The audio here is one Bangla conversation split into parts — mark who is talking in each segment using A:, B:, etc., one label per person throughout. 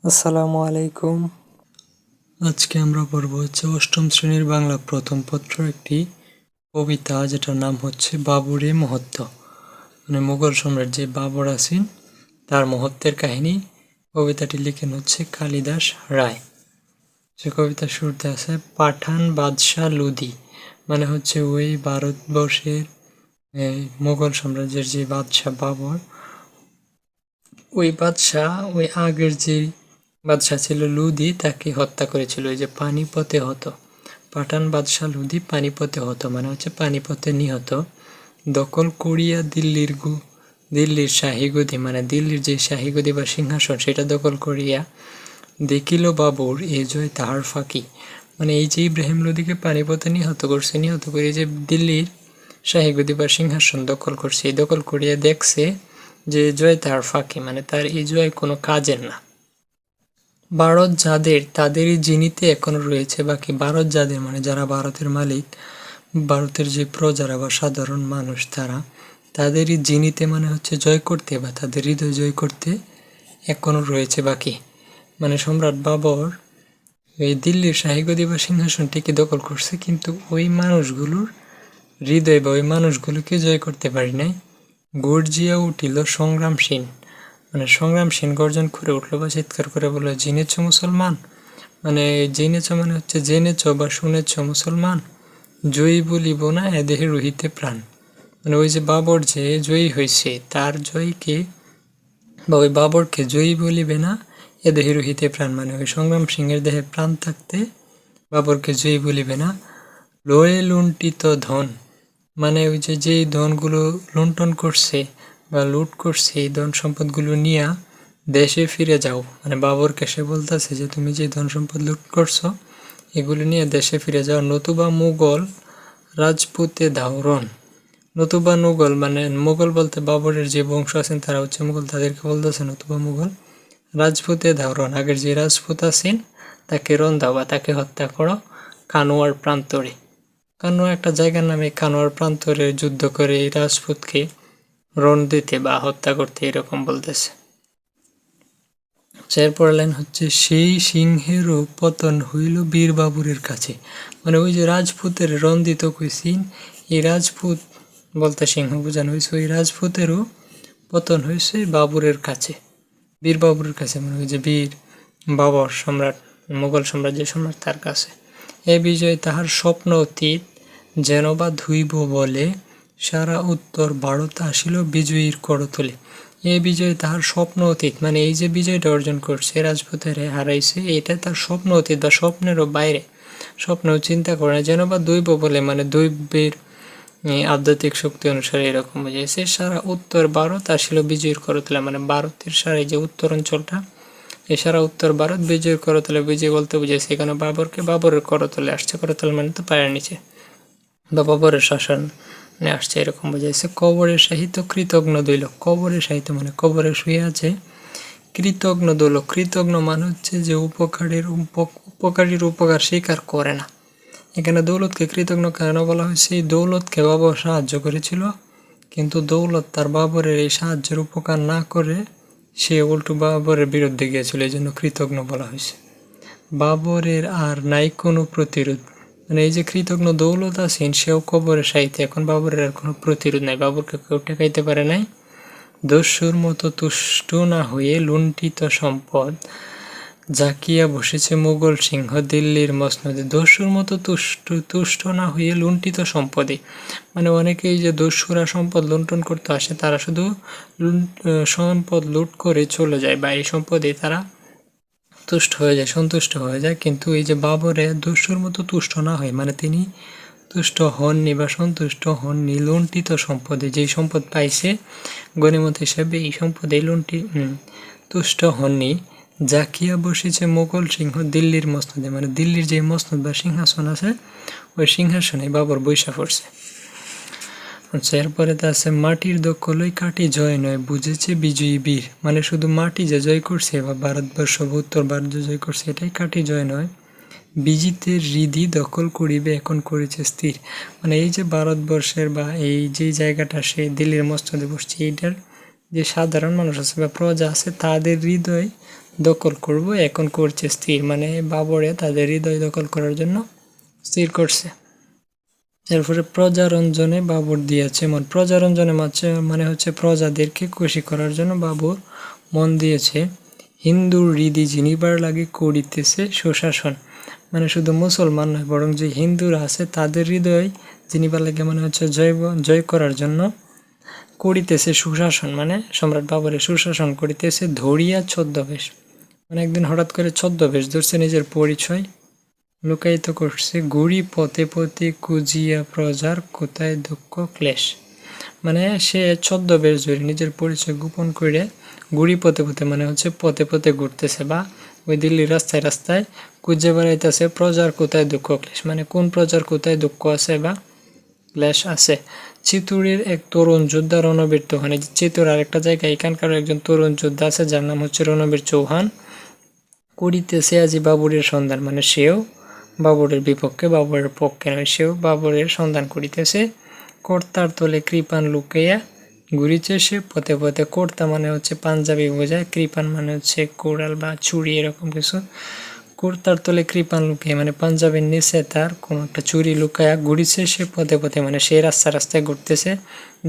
A: আসসালামু আলাইকুম। আজকে আমরা পড়ব অষ্টম শ্রেণীর বাংলা প্রথম পত্র একটি কবিতা, যেটার নাম হচ্ছে বাবুরে মহত্ব। মানে মুঘল সম্রাট যে বাবর আছেন তার মহত্বের কাহিনী। কবিতাটি লিখেন হচ্ছে কালিদাস রায়। যে কবিতার শুরুতে আছে পাঠান বাদশাহ লুদি, মানে হচ্ছে ওই ভারতবর্ষের মুঘল সাম্রাজ্যের যে বাদশাহ বাবর, ওই বাদশাহ ওই আগের যে বাদশাহ ছিল লুদি, তাকে হত্যা করেছিল। ওই যে পানিপথে হতো, পাঠান বাদশাহ লুদি পানিপথে হতো, মানে হচ্ছে পানিপথে নিহত। দখল করিয়া দিল্লির শাহী গদি, মানে দিল্লির যে শাহী গদি বা সিংহাসন, সেটা দখল করিয়া দেখিল বাবর এ জয় তাহার ফাঁকি। মানে এই যে ইব্রাহিম লোদিকে পানিপথে নিহত করছে, নিহত করে যে দিল্লির শাহী গদি বা সিংহাসন দখল করছে, এই দখল করিয়া দেখছে যে জয় তাহার ফাঁকি, মানে তার এই জয় কোনো কাজের না। ভারত যাদের, তাদেরই জিনিতে এখনো রয়েছে বাকি। ভারত যাদের মানে যারা ভারতের মালিক, ভারতের যে প্রজারা বা সাধারণ মানুষ, তাদেরই জিনিতে, মানে হচ্ছে জয় করতে বা তাদের হৃদয় জয় করতে এখনো রয়েছে বাকি। মানে সম্রাট বাবর এই দিল্লির শাহী গদি বা সিংহাসনটিকে দখল করছে, কিন্তু ওই মানুষগুলোর হৃদয় বা ওই মানুষগুলোকে জয় করতে পারি নাই। গর্জিয়া উঠিল সংগ্রামসীন, মানে সংগ্রামসীন গর্জন করে উঠলো বা চিৎকার করে বললো জেনেছ মুসলমান। মানে জেনেছ মানে হচ্ছে জেনেছ বা শুনেছ মুসলমান, জয়ী বলিব না এ দেহে রহিতে প্রাণ। মানে ওই যে বাবর যে জয়ী হয়েছে, তার জয়ীকে বা ওই বাবরকে জয়ী বলিবে না এ দেহে রহিতে প্রাণ, মানে ওই সংগ্রাম সিংহের দেহে প্রাণ থাকতে বাবরকে জয়ী বলিবে না। লয়ে লুণ্ঠিত ধন, মানে ওই যে যেই ধনগুলো লুণ্ঠন করছে বা লুট করছে, এই ধন সম্পদগুলো নিয়ে দেশে ফিরে যাও। মানে বাবরকে সে বলতেছে যে তুমি যে ধন সম্পদ লুট করছো, এগুলো নিয়ে দেশে ফিরে যাও। নতুবা মুঘল রাজপুতে ধাওরণ, নতুবা মুঘল মানে মুঘল বলতে বাবরের যে বংশ আছেন তারা হচ্ছে মুঘল, তাদেরকে বলতেছে নতুবা মুঘল রাজপুতে ধাওরণ, আগের যে রাজপুত আছেন তাকে রণ দাও বা তাকে হত্যা করো কানোয়ার প্রান্তরে। কানোয়া একটা জায়গার নামে, কানোয়ার প্রান্তরে যুদ্ধ করে এই রাজপুতকে রণ দিতে বা হত্যা করতে, এরকম বলতেছে। এরপর লাইন হচ্ছে সেই সিংহেরও পতন হইল বীর বাবুরের কাছে। মানে ওই যে রাজপুতের রণ দিত কইছিন, এই রাজপুত বলতে সিংহ বোঝানো হয়েছে, ওই রাজপুতেরও পতন হয়েছে বাবুরের কাছে, বীর বাবুরের কাছে। মানে ওই যে বীর বাবর সম্রাট, মুঘল সাম্রাজ্যের সম্রাট, তার কাছে। এ বিজয় তাহার স্বপ্ন অতীত যেন বা ধুইব বলে, সারা উত্তর ভারত আসিল বিজয়ীর করতলে। এই বিজয় তাহার স্বপ্ন অতীত, মানে এই যে বিজয়টা অর্জন করছে, রাজপুতের হারাইছে, এটা তার স্বপ্ন অতীত বা স্বপ্নেরও বাইরে, স্বপ্নেও চিন্তা করে যেন বা দৈব বলে, মানে দৈবের আধ্যাত্মিক শক্তি অনুসারে এরকম বুঝাইছে। সারা উত্তর ভারত আসিল বিজয়ীর করতলে, মানে ভারতের সারা যে উত্তর অঞ্চলটা, এই সারা উত্তর ভারত বিজয়ীর করতলে, বিজয় বলতে বুঝাইছে এখানে বাবরকে, বাবরের করতলে আসছে, করতলে মানে তো পায়ের নিচে বা বাবরের শাসন আসছে, এরকম বুঝাইছে। কবরের সাহিত্য কৃতজ্ঞ দইল, কবরের সাহিত্য মানে কবরে শুয়ে আছে, কৃতজ্ঞ দইল, কৃতজ্ঞ মানে হচ্ছে যে উপকারীর উপকার স্বীকার করে না। এখানে দৌলতকে কৃতজ্ঞ কেন বলা হয়েছে? এই দৌলতকে বাবর সাহায্য করেছিল, কিন্তু দৌলত তার বাবরের এই সাহায্যের উপকার না করে সে উল্টো বাবরের বিরুদ্ধে গিয়েছিল, এই জন্য কৃতজ্ঞ বলা হয়েছে। বাবরের আর নাই কোনো প্রতিরোধ, মানে এই যে কৃতজ্ঞ দৌলত আছেন, সেও কবরের সাহিত্যে, এখন বাবরের আর কোনো প্রতিরোধ নাই, বাবরকে কেউ ঠেকাইতে পারে নাই। দস্যুর মতো তুষ্ট না হয়ে লুণ্ঠিত সম্পদ জাকিয়া বসেছে মুঘল সিংহ দিল্লির মসনদে। দস্যুর মতো তুষ্ট না হয়ে লুণ্ঠিত সম্পদে, মানে অনেকেই যে দস্যুরা সম্পদ লুণ্ঠন করতে আসে, তারা শুধু সম্পদ লুট করে চলে যায় বা এই সম্পদে তারা তুষ্ট হয়ে যায়, সন্তুষ্ট হয়ে যায়। কিন্তু এই যে বাবরে দস্যুর মতো তুষ্ট না হয়, মানে তিনি তুষ্ট হননি বা সন্তুষ্ট হননি লুণ্ঠিত সম্পদে, যেই সম্পদ পাইছে গণিমত হিসেবে, এই সম্পদে তুষ্ট হননি। জাকিয়া বসেছে মুঘল সিংহ দিল্লির মসনদে, মানে দিল্লির যে মসনদ বা সিংহাসন আছে, ওই সিংহাসনে বাবর বৈশা পড়ছে। আচ্ছা, এরপরে তো আছে মাটির দখলই কাটি জয় নয়, বুঝেছে বিজয়ী বীর। মানে শুধু মাটি যে জয় করছে বা ভারতবর্ষ বা উত্তর ভারত যে জয় করছে, এটাই কাটি জয় নয়, বিজিতের হৃদি দখল করিবে এখন করেছে স্থির। মানে এই যে ভারতবর্ষের বা এই যে জায়গাটা সে দিল্লির মসনদে বসছে, এইটার যে সাধারণ মানুষ আছে বা প্রজা আছে, তাদের হৃদয় দখল করব এখন করছে স্থির, মানে বাবরে তাদের হৃদয় দখল করার জন্য স্থির করছে। এরপরে প্রজারঞ্জনে বাবর দিয়েছে মন। প্রজারঞ্জনে মানে হচ্ছে প্রজাদেরকে খুশি করার জন্য বাবর মন দিয়েছে। হিন্দুর হৃদি জিনিবার লাগে করিতেছে সুশাসন, মানে শুধু মুসলমান নয় বরং যে হিন্দুরা আছে তাদের হৃদয় জিনিবার লাগে মানে হচ্ছে জয় করার জন্য করিতেছে সুশাসন, মানে সম্রাট বাবরের সুশাসন করিতেছে। ধরিয়া ছদ্মবেশ, মানে একদিন হঠাৎ করে ছদ্মবেশ ধরছে, নিজের পরিচয় লুকায়িত করছে। গুড়ি পথে পথে কুজিয়া প্রজার কোথায় দুঃখ ক্লেশ, মানে সে ছদ্মবেশ ধরে নিজের পরিচয় গোপন করে গুড়ি পথে পথে মানে হচ্ছে পথে পথে ঘুরতেছে, বা ওই দিল্লির রাস্তায় রাস্তায় খুঁজে বেড়াইতেছে প্রজার কোথায় দুঃখ ক্লেশ, মানে কোন প্রজার কোথায় দুঃখ আছে বা ক্লেশ আছে। চিতুরের এক তরুণ যোদ্ধা রণবীর চৌহান, এই চিতুর আরেকটা জায়গায় এখানকার একজন তরুণ যোদ্ধা আছে যার নাম হচ্ছে রণবীর চৌহান, করিতেছে আজি বাবুরের সন্ধান, মানে সেও বাবরের বিপক্ষে, বাবরের পক্ষে নয়, সেও বাবরের সন্ধান করিতেছে। কর্তার তলে কৃপান লুকাইয়া ঘুরিছে সে পথে পথে। কর্তা মানে হচ্ছে পাঞ্জাবি বোঝায়, কৃপান মানে হচ্ছে কোড়াল বা ছুরি এরকম কিছু। কর্তার তলে কৃপান লুকিয়ে মানে পাঞ্জাবের নিচে তার কোনো একটা চুরি লুকায়া ঘুরিছে সে পথে পথে, মানে সে রাস্তায় ঘুরতেছে।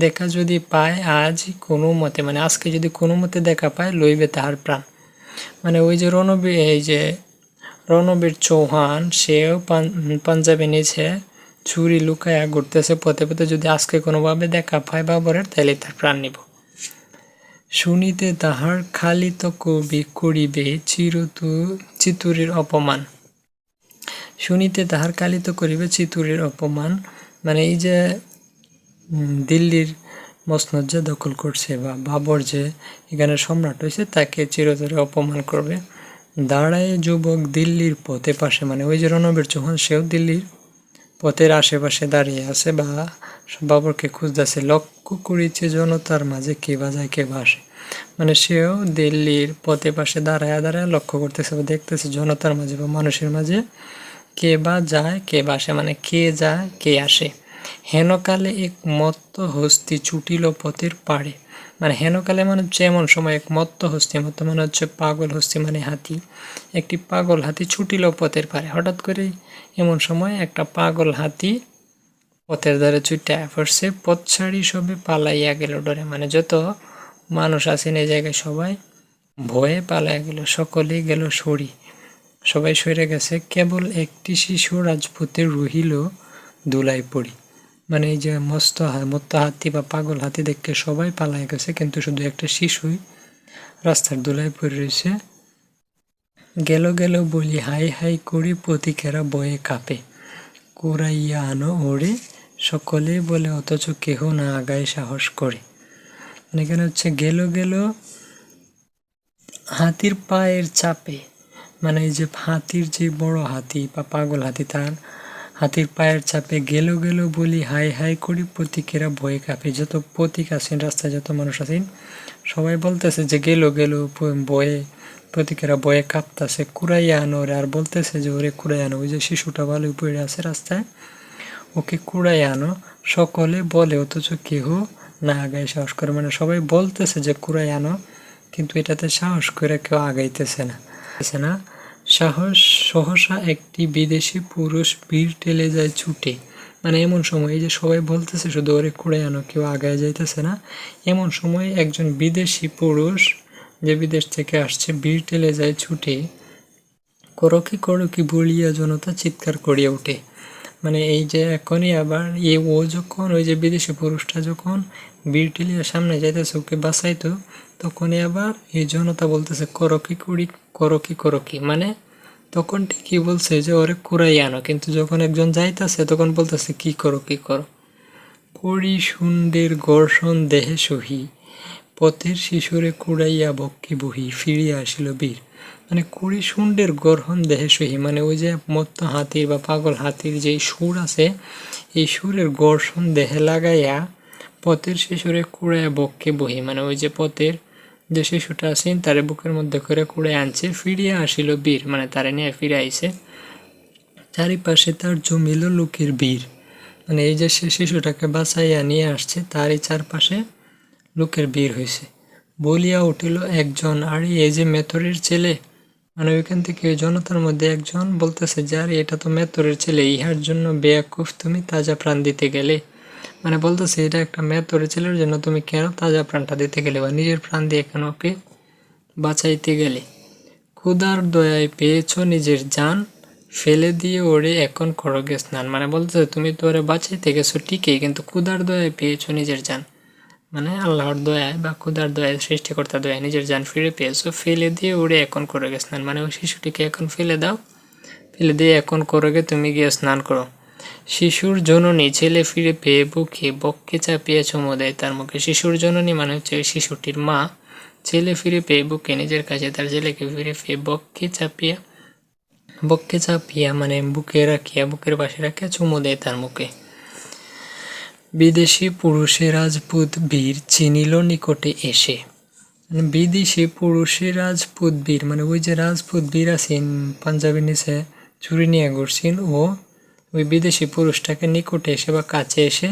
A: দেখা যদি পায় আজ কোনো মতে, মানে আজকে যদি কোনো মতে দেখা পায় লইবে তাহার প্রাণ, মানে ওই যে রণবীর চৌহান সেও পাঞ্জাবি নিচে ছুরি লুকায়া ঘুরতেছে পথে পথে, যদি আজকে কোনোভাবে দেখা পায় বাবরের তাহলে তার প্রাণ নিব। শুনিতে তাহার খালিত কবি করিবে চিতুরের অপমান, শুনিতে তাহার খালিত করিবে চিতুরের অপমান, মানে এই যে দিল্লির মসনদ যে দখল করছে বা বাবর যে এখানে সম্রাট হয়েছে তাকে চিরতরে অপমান করবে। দাঁড়ায় যুবক দিল্লির পথে পাশে, মানে ওই যে রণবীর চৌহান সেও দিল্লির পথের আশেপাশে দাঁড়িয়ে আছে বা বাবরকে খুঁজতেছে। লক্ষ্য করিছে জনতার মাঝে কে বাজায় কে বাসে, মানে সেও দিল্লির পথে পাশে দাঁড়ায় লক্ষ্য করতেছে বা দেখতেছে জনতার মাঝে বা মানুষের মাঝে কে বা যায় কে বাসে, মানে কে যায় কে আসে। হেনকালে এক মত্ত হস্তি ছুটিল পথের পাড়ে, মানে হেনকালে মানে হচ্ছে এমন সময় এক মত্ত হস্তি, মত্ত মানে হচ্ছে পাগল, হস্তি মানে হাতি, একটি পাগল হাতি ছুটিল পথের পাড়ে। হঠাৎ করেই এমন সময় একটা পাগল হাতি পথের ধারে ছুটে পড়ছে। পথ ছাড়ি সবে পালাইয়া গেল ডরে, মানে যত মানুষ আছেন এই জায়গায় সবাই ভয়ে পালাইয়া গেল, সকলেই গেল সরি, সবাই সরে গেছে। কেবল একটি শিশু রাজপুতে রহিল দুলাই পড়ি, মানে এই যে মস্ত হাতি বা পাগল হাতি দেখতে সবাই পালাই গেছে, কিন্তু শুধু একটা শিশুই রাস্তার দুলাই পড়ে রয়েছে। গেল গেল বলি হাই হাই করি প্রতীকেরা বয়ে কাঁপে, কুড়াইয়া আনো ওরে সকলে বলে অথচ কেহ না আগায় সাহস করে। মানে এখানে হচ্ছে গেল গেল হাতির পায়ের চাপে, মানে এই যে হাতির যে বড় হাতি বা পাগল হাতি তার হাতির পায়ের চাপে গেল গেল বলি হাই হাই করি প্রতীকেরা ভয়ে কাঁপে। যত প্রতীক আছেন রাস্তায় যত মানুষ আছেন সবাই বলতেছে যে গেল গেল বয়ে, প্রতীকেরা বয়ে কাঁপতেছে। কুড়াইয়া আনো ওরে, আর বলতেছে যে ওরে কুড়াই আনো, ওই যে শিশুটা ভালোই পড়ে আছে রাস্তায় ওকে কুড়াই আনো। সকলে বলে অথচ কেহ না আগায় সাহস করে, মানে সবাই বলতেছে যে কুড়াই আনো কিন্তু এটাতে সাহস করে কেউ আগাইতেছে না। সহসা একটি বিদেশি পুরুষ বীর ঠেলে যায় ছুটে, মানে এমন সময় এই যে সবাই বলতেছে শুধু ওরে কুড়াই আনো, কেউ আগায় যাইতেছে না, এমন সময় একজন বিদেশি পুরুষ যে বিদেশ থেকে আসছে বীর ঠেলে যায় ছুটে। করো কি বলিয়া জনতা চিৎকার করিয়া ওঠে, মানে এই যে এখনই আবার ও যখন ওই যে বিদেশি পুরুষটা যখন বীর ঠেলিয়া সামনে যাইতেছে ওকে বাঁচাইতো, তখনই আবার এই জনতা বলতেছে করো কি, মানে তখন ঠিকই বলছে যে ওরে কুড়াই আনো, কিন্তু যখন একজন যাইতেছে তখন বলতেছে কি করো করি শুন্ডের গর্ষণ দেহে সহি, পথের শিশুরে কুড়াইয়া বক্ষে বহি ফিরিয়া আসিল বীর, মানে কুড়ি শুন্ডের গর্ষণ দেহে সহি, মানে ওই যে মত্ত হাতির বা পাগল হাতির যে সুর আছে এই সুরের গর্ষণ দেহে লাগাইয়া পথের শিশুরে কুড়াইয়া বক্ষে বহি, মানে ওই যে পথের যে শিশুটা আছেন তারে বুকের মধ্যে করে কুড়ে আনছে। ফিরিয়া আসিল বীর, মানে তারে নিয়ে ফিরে আইছে। চারিপাশে তার জমিল লোকের বীর, মানে এই যে সে শিশুটাকে বাঁচাইয়া নিয়ে আসছে তারই চারপাশে লোকের বীর হয়েছে। বলিয়া উঠিল একজন, আরে এই যে মেথরের ছেলে। মানে ওইখান থেকে জনতার মধ্যে একজন বলতেছে যে আরে এটা তো মেথরের ছেলে, ইহার জন্য বেয়াকুফ তুমি তাজা প্রাণ দিতে গেলে। মানে বলতেছে এটা একটা মেথরের ছেলের জন্য তুমি কেন তাজা প্রাণটা দিতে গেলে, বা নিজের প্রাণ দিয়ে কেন ওকে বাঁচাইতে গেলে। ক্ষুধার দয়ায় পেয়েছ নিজের জান, ফেলে দিয়ে ওরে এখন করগে স্নান। মানে বলতেছে তুমি তো ওরে বাঁচাইতে গেছো ঠিকই, কিন্তু ক্ষুধার দয়ায় পেয়েছো নিজের জান, মানে আল্লাহর দয়ায় বা ক্ষুধার দয়ায়, সৃষ্টিকর্তার দয়ায় নিজের জান ফিরে পেয়েছো, ফেলে দিয়ে ওরে এখন করগে স্নান। মানে ওই শিশুটিকে এখন ফেলে দাও, ফেলে দিয়ে এখন করগে তুমি গিয়ে স্নান করো। শিশুর জননী ছেলে ফিরে পেয়ে বুকে বক্ষে চাপিয়ে চুমো দেয় তার মুখে। শিশুর জননী মানে হচ্ছে ওই শিশুটির মা, ছেলে ফিরে পেয়ে বুকে নিজের কাছে তার ছেলেকে ফিরে পেয়ে বক্ষে চাপিয়া মানে বুকে রাখিয়া, বুকের পাশে রাখিয়া চুমো দেয় তার মুখে। বিদেশি পুরুষে রাজপুত বীর চিনিল নিকটে এসে। বিদেশি পুরুষে রাজপুত বীর মানে ওই যে রাজপুত বীর আছেন পাঞ্জাবির নিচে চুরি নিয়ে ঘুরছেন, ও ওই বিদেশি পুরুষটাকে নিকটে এসে বা কাছে এসে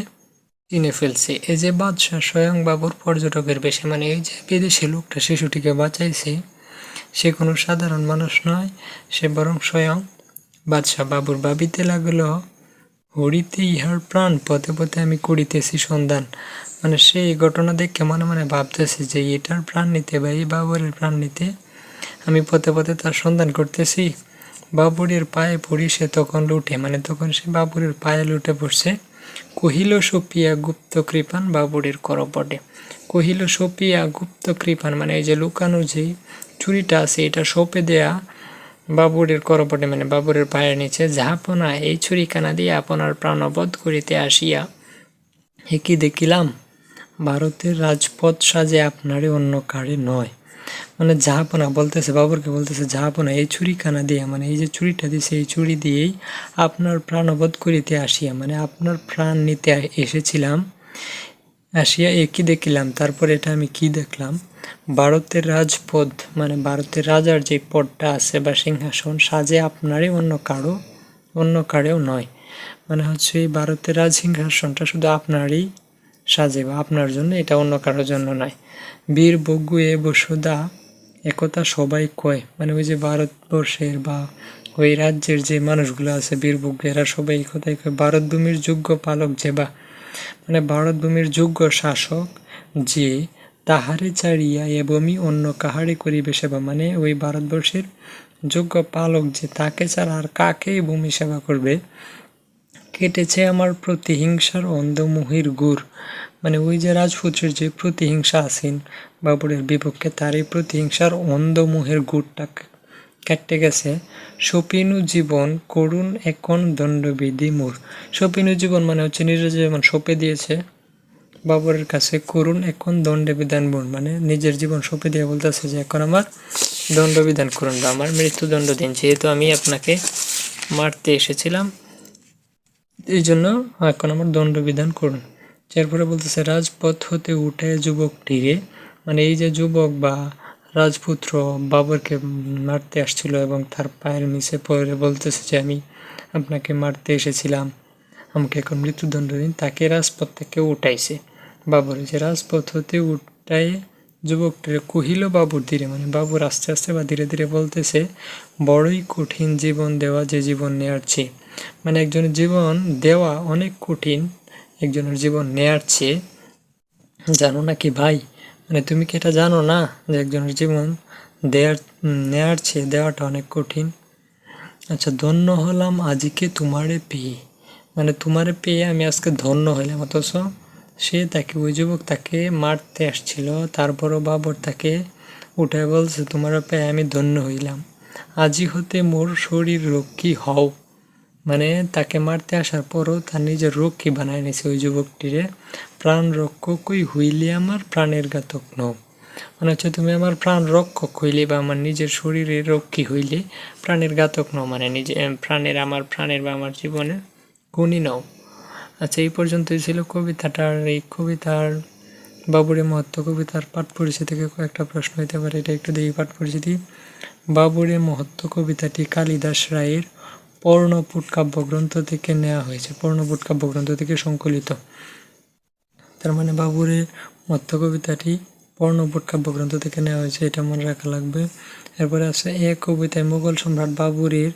A: চিনে ফেলছে। এই যে বাদশাহ স্বয়ং বাবুর পর্যটকের বেশে, মানে এই যে বিদেশি লোকটা শিশুটিকে বাঁচাইছে সে কোনো সাধারণ মানুষ নয়, সে বরং স্বয়ং বাদশাহ বাবুর। ভাবিতে লাগল হরিতে ইহার প্রাণ, পথে পথে আমি করিতেছি সন্ধান। মানে সে এই ঘটনা দেখে মনে মনে ভাবতেছে যে এটার প্রাণ নিতে বা এই বাবরের প্রাণ নিতে আমি পথে পথে তার সন্ধান করতেছি। বাবুরের পায়ে পড়ি সে তখন লুটে, মানে তখন সে বাবুরের পায়ে লুটে পড়ছে। কহিল সপিয়া গুপ্ত কৃপান বাবুরের করপটে। কহিল সপিয়া গুপ্ত কৃপান মানে এই যে লুকানো যে চুরিটা আছে এটা সঁপে দেয়া বাবুরের করপটে, মানে বাবুরের পায়ের নিচে। যাহাপনা এই ছুরিখানা দিয়ে আপনার প্রাণবধ করিতে আসিয়া কি দেখিলাম, ভারতের রাজপথ সাজে আপনারে অন্য কারে নয়। মানে জাহাপনা বলতেছে, বাবুরকে বলতেছে জাহাপনা এই ছুরিখানা দিয়ে, মানে এই যে ছুরিটা দিয়েছে এই ছুরি দিয়েই আপনার প্রাণবধ করিতে আসিয়া, মানে আপনার প্রাণ নিতে এসেছিলাম। আসিয়া একই দেখিলাম, তারপর এটা আমি কি দেখলাম, ভারতের রাজপদ মানে ভারতের রাজার যে পদটা আছে বা সিংহাসন সাজে আপনারই অন্য কারেও নয়। মানে হচ্ছে এই ভারতের রাজ সিংহাসনটা শুধু আপনারই সাজে বা আপনার জন্য, এটা অন্য কারোর জন্য নয়। বীর বজ্ঞু এ বসুদা একথা সবাই কয়, মানে ওই যে ভারতবর্ষের বা ওই রাজ্যের যে মানুষগুলো আছে বীরবজ্ঞ, এরা সবাই এই কথাই কয়, ভারতভূমির যোগ্য পালক যে বা মানে ভারতভূমির যোগ্য শাসক যে, তাহারে ছাড়িয়া এবমি অন্য কাহারে করিবে সেবা। মানে ওই ভারতবর্ষের যোগ্য পালক যে, তাকে ছাড়া আর কাকেই ভূমি সেবা করবে। কেটেছে আমার প্রতিহিংসার অন্ধমোহের গুড়, মানে ওই যে রাজপুত্রের যে প্রতিহিংসা আছেন বাবুরের বিপক্ষে, তার এই প্রতিহিংসার অন্ধমোহের গুড়টা কেটে গেছে। সপিনু জীবন করুণ এখন দণ্ডবিধি মোর। সপিনু জীবন মানে হচ্ছে নিজের জীবন সঁপে দিয়েছে বাবরের কাছে, করুণ এখন দণ্ডবিধান মোর, মানে নিজের জীবন সঁপে দিয়ে বলতেছে যে এখন আমার দণ্ডবিধান করুন বা আমার মৃত্যুদণ্ড দিন, যেহেতু আমি আপনাকে মারতে এসেছিলাম এই জন্য এখন আমার দণ্ডবিধান করুন। এরপরে বলতেছে রাজপথ হতে উঠে যুবকটিরে, মানে এই যে যুবক বা রাজপুত্র বাবরকে মারতে আসছিল এবং তার পায়ের নিচে পড়ে বলতেছে যে আমি আপনাকে মারতে এসেছিলাম, আমাকে এখন মৃত্যুদণ্ড দিন, তাকে রাজপথ থেকে উঠাইছে বাবর। যে রাজপথ হতে উঠায় যুবকটিরে কহিল বাবুর ধীরে, মানে বাবুর আস্তে আস্তে বা ধীরে ধীরে বলতেছে বড়ই কঠিন জীবন দেওয়া যে জীবন নেয়ার চেয়ে, মানে একজনের জীবন দেওয়া অনেক কঠিন একজনের জীবন নেয়ার চেয়ে। জানো না কি ভাই, মানে তুমি কি এটা জানো না যে একজনের জীবন নেয়ার চেয়ে দেওয়াটা অনেক কঠিন। আচ্ছা, ধন্য হলাম আজকে তোমারে পেয়ে, মানে তোমারে পেয়ে আমি আজকে ধন্য হইলাম। অথচ সে তাকে ওই যুবক তাকে মারতে আসছিল, তারপরও বাবর তাকে উঠে বলছে তোমার পেয়ে আমি ধন্য হইলাম। আজি হতে মোর শরীর রক্ষী হও, মানে তাকে মারতে আসার পরও তার নিজের রক্ষী বানায় নিছে ওই যুবকটিরে। প্রাণ রক্ষকই হইলে আমার প্রাণের ঘাতক নও, মানে হচ্ছে তুমি আমার প্রাণ রক্ষক হইলে বা আমার নিজের শরীরের রক্ষী হইলে প্রাণের ঘাতক নও, মানে নিজে আমার প্রাণের বা আমার জীবনের গুণী নও। আচ্ছা, এই পর্যন্তই ছিল কবিতাটার। এই কবিতার বাবুরে মহত্ব কবিতার পাঠ পরিচিতি থেকে কয়েকটা প্রশ্ন হইতে পারে, এটা একটু দেখি। পাঠ পরিচিতি: বাবুরে মহত্ব কবিতাটি কালিদাস রায়ের পর্ণপুট কাব্যগ্রন্থ থেকে নেওয়া হয়েছে, পর্ণপুট কাব্যগ্রন্থ থেকে সংকলিত। তার মানে বাবুরে মহত্ব কবিতাটি পর্ণবোট কাব্যগ্রন্থ থেকে নেওয়া হয়েছে, এটা মনে রাখা লাগবে। এরপরে আছে কবিতায় মুঘল সম্রাট বাবরের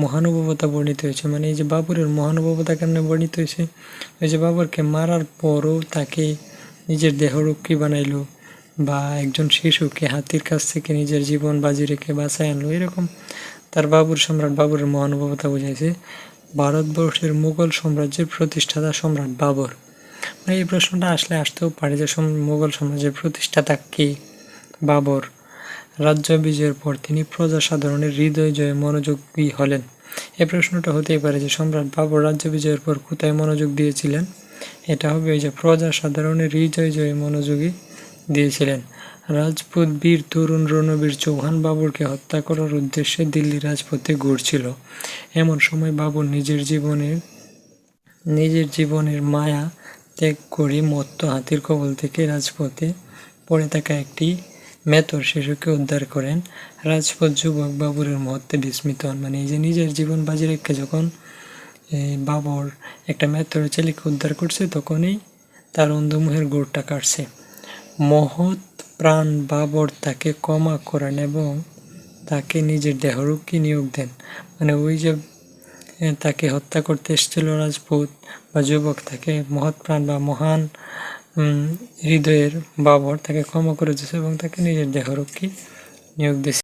A: মহানুভবতা বর্ণিত হয়েছে। মানে এই যে বাবরের মহানুভবতা কেমনে বর্ণিত হয়েছে, ওই যে বাবরকে মারার পরও তাকে নিজের দেহরক্ষী বানাইলো, বা একজন শিশুকে হাতির কাছ থেকে নিজের জীবন বাজি রেখে বাঁচায় আনলো, এরকম তার সম্রাট বাবরের মহানুভবতা বোঝাইছে। ভারতবর্ষের মুঘল সাম্রাজ্যের প্রতিষ্ঠাতা সম্রাট বাবর। মানে এই প্রশ্নটা আসতেও পারে যে মুঘল সাম্রাজ্যের প্রতিষ্ঠাতা কে? বাবর। রাজ্য বিজয়ের পর তিনি প্রজাসাধারণের হৃদয় জয়ে মনোযোগী হলেন। এই প্রশ্নটা হতেই পারে যে সম্রাট বাবর রাজ্য বিজয়ের পর কোথায় মনোযোগ দিয়েছিলেন? এটা হবে ওই যে প্রজাসাধারণের হৃদয় জয়ে মনোযোগী দিয়েছিলেন। রাজপুত বীর তরুণ রণবীর চৌহান বাবরকে হত্যা করার উদ্দেশ্যে দিল্লি রাজপথে ঘুরছিল। এমন সময় বাবর নিজের জীবনের মায়া ত্যাগ করে মত্ত হাতির কবল থেকে রাজপথে পড়ে থাকা একটি মেথর শিশুকে উদ্ধার করেন। রাজপথ যুবক বাবরের মহত্বে বিস্মিত হন। মানে এই যে নিজের জীবন বাজি রেখে যখন বাবর একটা মেথর ছেলেকে উদ্ধার করছে, তখনই তার অন্ধমুহের গোড়টা কাটছে। মহৎ প্রাণ বাবর তাকে ক্ষমা করেন এবং তাকে নিজের দেহরক্ষী নিয়োগ দেন। মানে ওই যে তাকে হত্যা করতে এসেছিল রাজপুত বা যুবক, তাকে মহৎ প্রাণ বা মহান হৃদয়ের বাবর তাকে ক্ষমা করে দিয়েছে এবং তাকে নিজের দেহরক্ষী নিয়োগ দিয়েছে।